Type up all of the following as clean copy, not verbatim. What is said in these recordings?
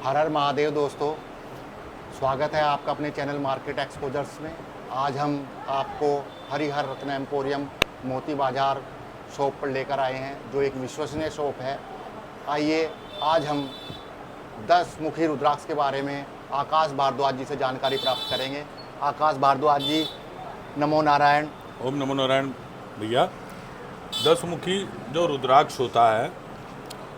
हर हर महादेव दोस्तों, स्वागत है आपका अपने चैनल मार्केट एक्सपोजर्स में। आज हम आपको हरिहर रत्न एम्पोरियम मोती बाजार शॉप पर लेकर आए हैं, जो एक विश्वसनीय शॉप है। आइए आज हम 10 मुखी रुद्राक्ष के बारे में आकाश भारद्वाज जी से जानकारी प्राप्त करेंगे। आकाश भारद्वाज जी, नमो नारायण। ओम नमो नारायण। भैया, 10 मुखी जो रुद्राक्ष होता है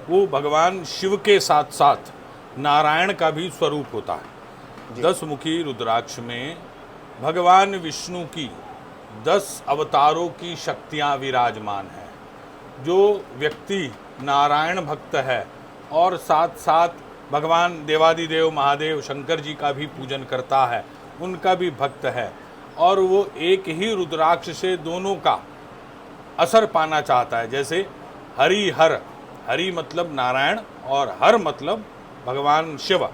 वो भगवान शिव के साथ साथ नारायण का भी स्वरूप होता है। 10 मुखी रुद्राक्ष में भगवान विष्णु की 10 अवतारों की शक्तियाँ विराजमान हैं। जो व्यक्ति नारायण भक्त है और साथ साथ भगवान देवादिदेव महादेव शंकर जी का भी पूजन करता है, उनका भी भक्त है, और वो एक ही रुद्राक्ष से दोनों का असर पाना चाहता है। जैसे हरि हर, हरि मतलब नारायण और हर मतलब भगवान शिव,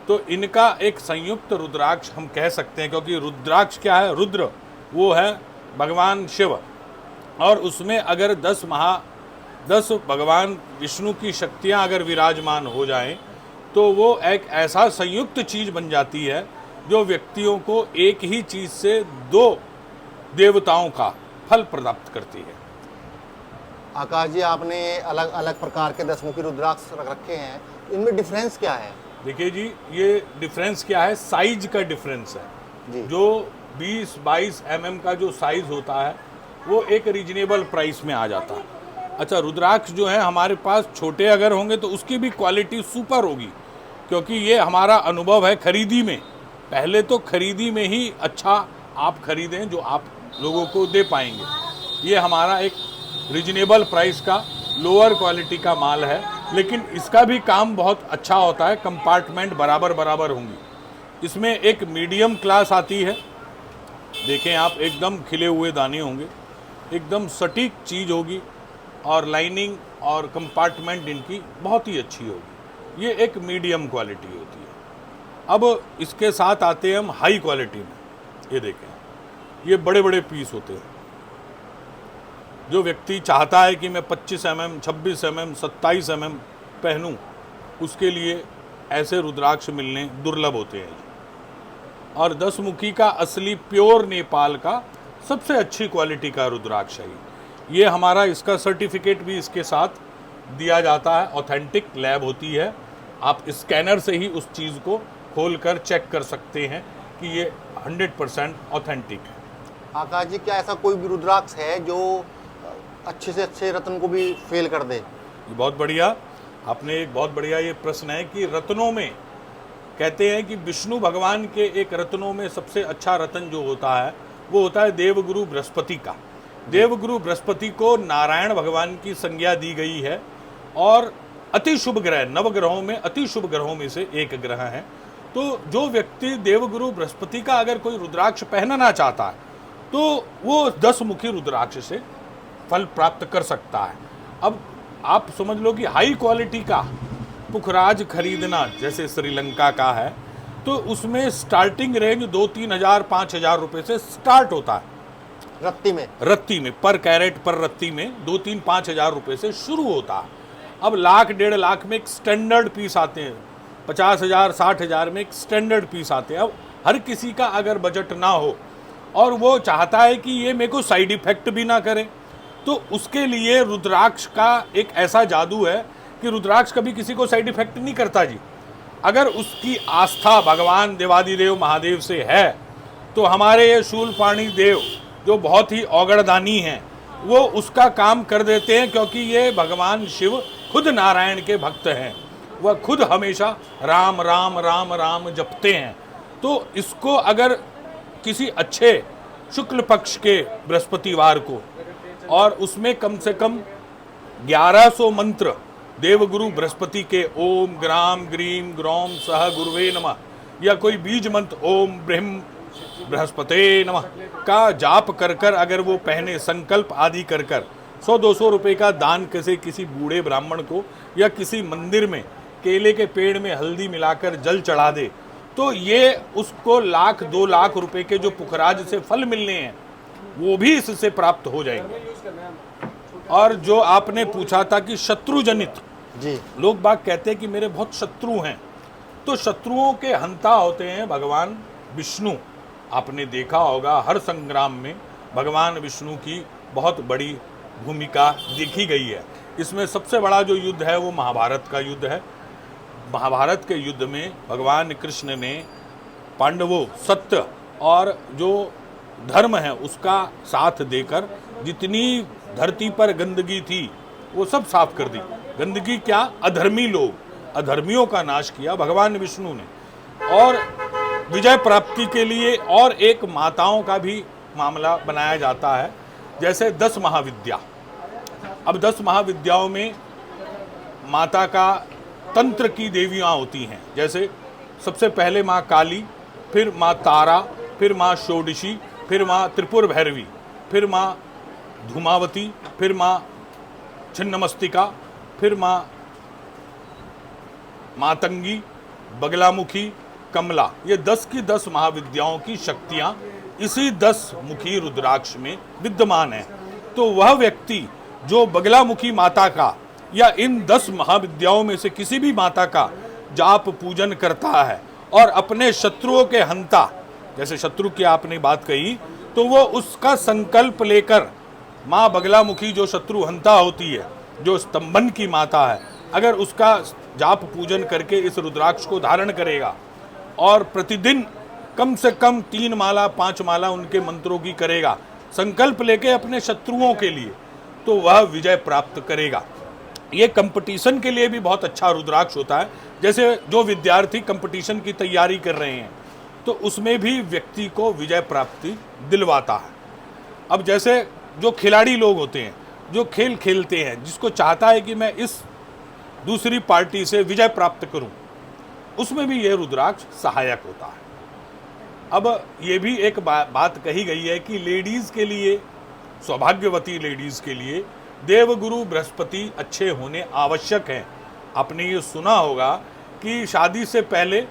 तो इनका एक संयुक्त रुद्राक्ष हम कह सकते हैं। क्योंकि रुद्राक्ष क्या है? रुद्र वो है भगवान शिव, और उसमें अगर 10 भगवान विष्णु की शक्तियां अगर विराजमान हो जाएं तो वो एक ऐसा संयुक्त चीज बन जाती है जो व्यक्तियों को एक ही चीज से 2 देवताओं का फल प्राप्त करती है। आकाश जी, आपने अलग अलग प्रकार के 10 मुखी रुद्राक्ष रखे हैं, इनमें डिफरेंस क्या है? देखिए जी, ये डिफरेंस क्या है? साइज का डिफरेंस है जी। जो 20-22 mm का जो साइज होता है वो एक रीजनेबल प्राइस में आ जाता है। अच्छा, रुद्राक्ष जो है हमारे पास छोटे अगर होंगे तो उसकी भी क्वालिटी सुपर होगी, क्योंकि ये हमारा अनुभव है खरीदी में। पहले तो खरीदी में ही अच्छा आप खरीदें जो आप लोगों को दे पाएंगे। ये हमारा एक रीजनेबल प्राइस का लोअर क्वालिटी का माल है, लेकिन इसका भी काम बहुत अच्छा होता है। कंपार्टमेंट बराबर बराबर होंगी। इसमें एक मीडियम क्लास आती है, देखें आप, एकदम खिले हुए दाने होंगे, एकदम सटीक चीज़ होगी, और लाइनिंग और कंपार्टमेंट इनकी बहुत ही अच्छी होगी। ये एक मीडियम क्वालिटी होती है। अब इसके साथ आते हैं हम हाई क्वालिटी में। ये देखें, ये बड़े बड़े पीस होते हैं। जो व्यक्ति चाहता है कि मैं 25 mm, 26 mm, 27 mm पहनूं, उसके लिए ऐसे रुद्राक्ष मिलने दुर्लभ होते हैं। और 10 मुखी का असली प्योर नेपाल का सबसे अच्छी क्वालिटी का रुद्राक्ष है। ये हमारा, इसका सर्टिफिकेट भी इसके साथ दिया जाता है। ऑथेंटिक लैब होती है, आप स्कैनर से ही उस चीज़ को खोलकर चेक कर सकते हैं कि ये 100% ऑथेंटिक है। आकाश जी, क्या ऐसा कोई भी रुद्राक्ष है जो अच्छे से अच्छे रत्न को भी फेल कर दे? बहुत बढ़िया, आपने एक बहुत बढ़िया ये प्रश्न है कि रत्नों में कहते हैं कि विष्णु भगवान के एक रत्नों में सबसे अच्छा रत्न जो होता है वो होता है देवगुरु बृहस्पति का। देवगुरु बृहस्पति को नारायण भगवान की संज्ञा दी गई है, और अति शुभ ग्रह, नवग्रहों में अति शुभ ग्रहों में से एक ग्रह है। तो जो व्यक्ति देवगुरु बृहस्पति का अगर कोई रुद्राक्ष पहनना चाहता है तो वो 10 मुखी रुद्राक्ष से फल प्राप्त कर सकता है। अब आप समझ लो कि हाई क्वालिटी का पुखराज खरीदना जैसे श्रीलंका का है, तो उसमें स्टार्टिंग रेंज 2-3 हज़ार 5 हज़ार रुपये से स्टार्ट होता है। रत्ती में पर कैरेट पर रत्ती में 2-3-5 हज़ार रुपये से शुरू होता है। अब 1-1.5 लाख में एक स्टैंडर्ड पीस आते हैं, 50 हज़ार 60 हज़ार में एक स्टैंडर्ड पीस आते हैं। अब हर किसी का अगर बजट ना हो और वो चाहता है कि ये मेरे को साइड इफेक्ट भी ना करे, तो उसके लिए रुद्राक्ष का एक ऐसा जादू है कि रुद्राक्ष कभी किसी को साइड इफेक्ट नहीं करता जी। अगर उसकी आस्था भगवान देवादिदेव महादेव से है तो हमारे ये शूलपाणी देव जो बहुत ही औगड़दानी हैं वो उसका काम कर देते हैं, क्योंकि ये भगवान शिव खुद नारायण के भक्त हैं। वह खुद हमेशा राम राम राम राम जपते हैं। तो इसको अगर किसी अच्छे शुक्ल पक्ष के बृहस्पतिवार को, और उसमें कम से कम 1100 मंत्र देवगुरु बृहस्पति के ओम ग्राम ग्रीम ग्रौम सह गुरुवे नमः, या कोई बीज मंत्र ओम ब्रह्म बृहस्पते नमः का जाप कर कर अगर वो पहने, संकल्प आदि कर कर 100-200 रुपये का दान किसी बूढ़े ब्राह्मण को या किसी मंदिर में केले के पेड़ में हल्दी मिलाकर जल चढ़ा दे, तो ये उसको 1-2 लाख रुपए के जो पुखराज से फल मिलने हैं वो भी इससे प्राप्त हो जाएंगे। और जो आपने पूछा था कि शत्रु जनित, जी, लोग बाग कहते हैं कि मेरे बहुत शत्रु हैं, तो शत्रुओं के हंता होते हैं भगवान विष्णु। आपने देखा होगा हर संग्राम में भगवान विष्णु की बहुत बड़ी भूमिका देखी गई है। इसमें सबसे बड़ा जो युद्ध है वो महाभारत का युद्ध है। महाभारत के युद्ध में भगवान कृष्ण ने पांडवों सत्य और जो धर्म है उसका साथ देकर जितनी धरती पर गंदगी थी वो सब साफ कर दी। गंदगी क्या, अधर्मी लोग, अधर्मियों का नाश किया भगवान विष्णु ने। और विजय प्राप्ति के लिए और एक माताओं का भी मामला बनाया जाता है, जैसे 10 महाविद्या। अब 10 महाविद्याओं में माता का तंत्र की देवियाँ होती हैं। जैसे सबसे पहले माँ काली, फिर माँ तारा, फिर माँ षोडशी, फिर माँ त्रिपुर भैरवी, फिर माँ धूमावती, फिर माँ छिन्नमस्तिका, फिर माँ मातंगी, बगलामुखी, कमला। ये 10 की 10 महाविद्याओं की शक्तियाँ इसी 10 मुखी रुद्राक्ष में विद्यमान है। तो वह व्यक्ति जो बगलामुखी माता का या इन 10 महाविद्याओं में से किसी भी माता का जाप पूजन करता है और अपने शत्रुओं के हंता, जैसे शत्रु की आपने बात कही, तो वो उसका संकल्प लेकर माँ बगलामुखी जो शत्रु हंता होती है, जो स्तंभन की माता है, अगर उसका जाप पूजन करके इस रुद्राक्ष को धारण करेगा और प्रतिदिन कम से कम 3 माला 5 माला उनके मंत्रों की करेगा, संकल्प लेके अपने शत्रुओं के लिए, तो वह विजय प्राप्त करेगा। ये कंपटीशन के लिए भी बहुत अच्छा रुद्राक्ष होता है। जैसे जो विद्यार्थी कंपटीशन की तैयारी कर रहे हैं तो उसमें भी व्यक्ति को विजय प्राप्ति दिलवाता है। अब जैसे जो खिलाड़ी लोग होते हैं, जो खेल खेलते हैं, जिसको चाहता है कि मैं इस दूसरी पार्टी से विजय प्राप्त करूं, उसमें भी यह रुद्राक्ष सहायक होता है। अब ये भी एक बात कही गई है कि लेडीज़ के लिए, सौभाग्यवती लेडीज़ के लिए देवगुरु बृहस्पति अच्छे होने आवश्यक हैं। आपने ये सुना होगा कि शादी से पहले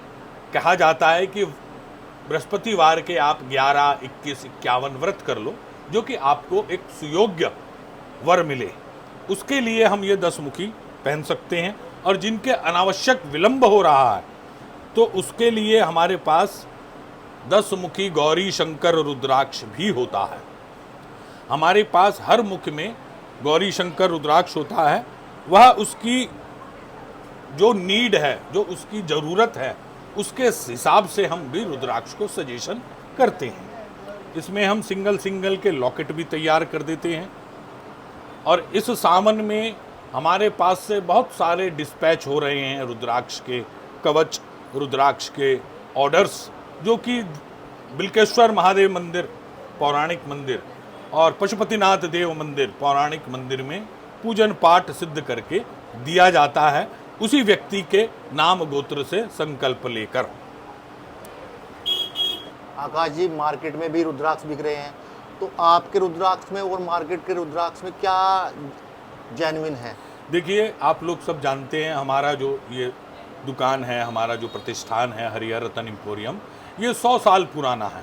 कहा जाता है कि बृहस्पतिवार के आप 11, 21, 51 व्रत कर लो, जो कि आपको एक सुयोग्य वर मिले। उसके लिए हम ये 10 मुखी पहन सकते हैं। और जिनके अनावश्यक विलंब हो रहा है तो उसके लिए हमारे पास 10 मुखी गौरी शंकर रुद्राक्ष भी होता है। हमारे पास हर मुख में गौरी शंकर रुद्राक्ष होता है। वह उसकी जो नीड है, जो उसकी ज़रूरत है, उसके हिसाब से हम भी रुद्राक्ष को सजेशन करते हैं। इसमें हम सिंगल के लॉकेट भी तैयार कर देते हैं। और इस सावन में हमारे पास से बहुत सारे डिस्पैच हो रहे हैं रुद्राक्ष के कवच, रुद्राक्ष के ऑर्डर्स, जो कि बिल्केश्वर महादेव मंदिर पौराणिक मंदिर और पशुपतिनाथ देव मंदिर पौराणिक मंदिर में पूजन पाठ सिद्ध करके दिया जाता है, उसी व्यक्ति के नाम गोत्र से संकल्प लेकर। आकाश जी, मार्केट में भी रुद्राक्ष बिक रहे हैं, तो आपके रुद्राक्ष में और मार्केट के रुद्राक्ष में क्या जेन्युइन है? देखिए, आप लोग सब जानते हैं हमारा जो ये दुकान है, हमारा जो प्रतिष्ठान है हरिहर रतन एम्पोरियम, ये 100 साल पुराना है।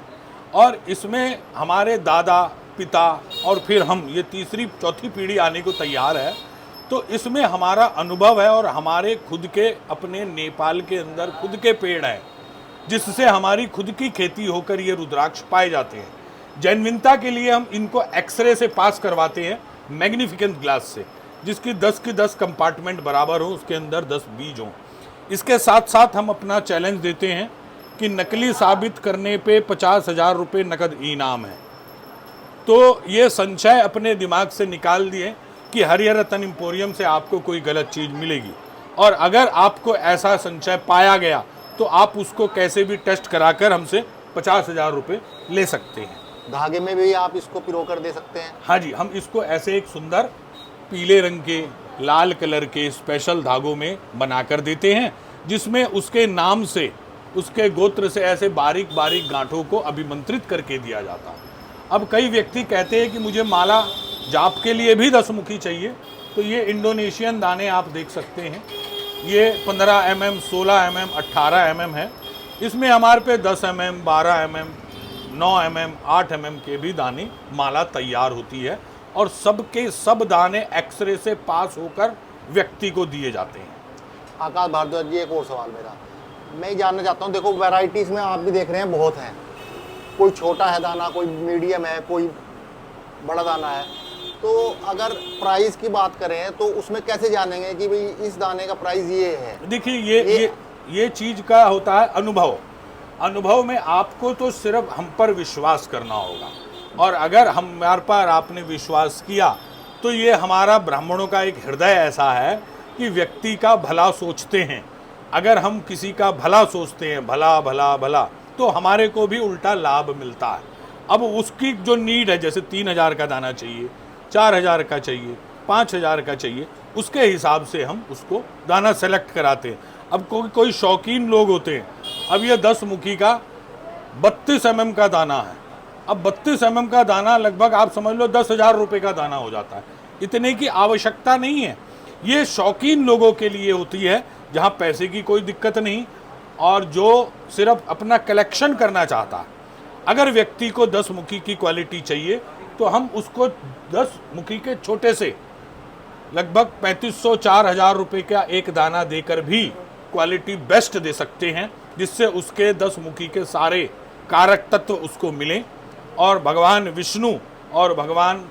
और इसमें हमारे दादा, पिता और फिर हम, ये तीसरी चौथी पीढ़ी आने को तैयार है। तो इसमें हमारा अनुभव है और हमारे खुद के अपने नेपाल के अंदर खुद के पेड़ हैं, जिससे हमारी खुद की खेती होकर ये रुद्राक्ष पाए जाते हैं। जेन्युइनता के लिए हम इनको एक्सरे से पास करवाते हैं, मैग्निफिकेंस ग्लास से, जिसकी 10 की 10 कंपार्टमेंट बराबर हो, उसके अंदर 10 बीज हों। इसके साथ साथ हम अपना चैलेंज देते हैं कि नकली साबित करने पे 50,000 रुपये नकद इनाम है। तो ये संशय अपने दिमाग से निकाल दिए कि हरिहर रतन एम्पोरियम से आपको कोई गलत चीज़ मिलेगी। और अगर आपको ऐसा संशय पाया गया तो आप उसको कैसे भी टेस्ट कराकर हमसे 50,000 रुपये ले सकते हैं। धागे में भी आप इसको पिरो कर दे सकते हैं? हाँ जी, हम इसको ऐसे एक सुंदर पीले रंग के, लाल कलर के स्पेशल धागों में बनाकर देते हैं, जिसमें उसके नाम से, उसके गोत्र से ऐसे बारीक बारीक गांठों को अभिमंत्रित करके दिया जाता है। अब कई व्यक्ति कहते हैं कि मुझे माला जाप के लिए भी 10 मुखी चाहिए, तो ये इंडोनेशियन दाने आप देख सकते हैं। ये 15 mm, 16 mm, 18 mm है। इसमें हमारे पे 10 mm, 12 mm, 9 mm, 8 mm के भी दाने माला तैयार होती है। और सबके सब दाने एक्सरे से पास होकर व्यक्ति को दिए जाते हैं। आकाश भारद्वाज जी, एक और सवाल मेरा, मैं ये जानना चाहता हूँ, देखो वैरायटीज़ में आप भी देख रहे हैं बहुत हैं, कोई छोटा है दाना, कोई मीडियम है, कोई बड़ा दाना है, तो अगर प्राइस की बात करें तो उसमें कैसे जानेंगे कि भाई इस दाने का प्राइस ये है? देखिए ये चीज का होता है अनुभव। अनुभव में आपको तो सिर्फ हम पर विश्वास करना होगा, और अगर हमारे पर आपने विश्वास किया तो ये हमारा ब्राह्मणों का एक हृदय ऐसा है कि व्यक्ति का भला सोचते हैं। अगर हम किसी का भला सोचते हैं, भला भला भला, तो हमारे को भी उल्टा लाभ मिलता है। अब उसकी जो नीड है, जैसे 3,000 का दाना चाहिए, 4,000 का चाहिए, 5,000 का चाहिए, उसके हिसाब से हम उसको दाना सेलेक्ट कराते हैं। अब कोई शौकीन लोग होते हैं, अब ये 10 मुखी का 32 mm का दाना है, अब 32 mm का दाना लगभग आप समझ लो 10,000 रुपये का दाना हो जाता है। इतने की आवश्यकता नहीं है, ये शौकीन लोगों के लिए होती है जहाँ पैसे की कोई दिक्कत नहीं, और जो सिर्फ अपना कलेक्शन करना चाहता है। अगर व्यक्ति को 10 मुखी की क्वालिटी चाहिए तो हम उसको 10 मुखी के छोटे से लगभग 3,500-4,000 रुपये का एक दाना देकर भी क्वालिटी बेस्ट दे सकते हैं, जिससे उसके 10 मुखी के सारे कारक तत्व उसको मिलें और भगवान विष्णु और भगवान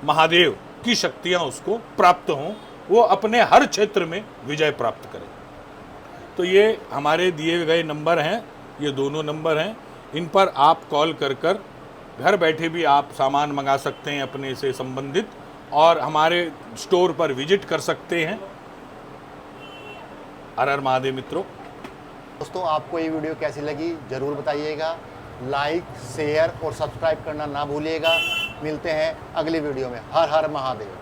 महादेव की शक्तियां उसको प्राप्त हों, वो अपने हर क्षेत्र में विजय प्राप्त करें। तो ये हमारे दिए गए नंबर हैं, ये दोनों नंबर हैं, इन पर आप कॉल कर घर बैठे भी आप सामान मंगा सकते हैं अपने से संबंधित, और हमारे स्टोर पर विजिट कर सकते हैं। हर हर महादेव मित्रों। दोस्तों, आपको ये वीडियो कैसी लगी ज़रूर बताइएगा, लाइक, शेयर और सब्सक्राइब करना ना भूलिएगा। मिलते हैं अगली वीडियो में। हर हर महादेव।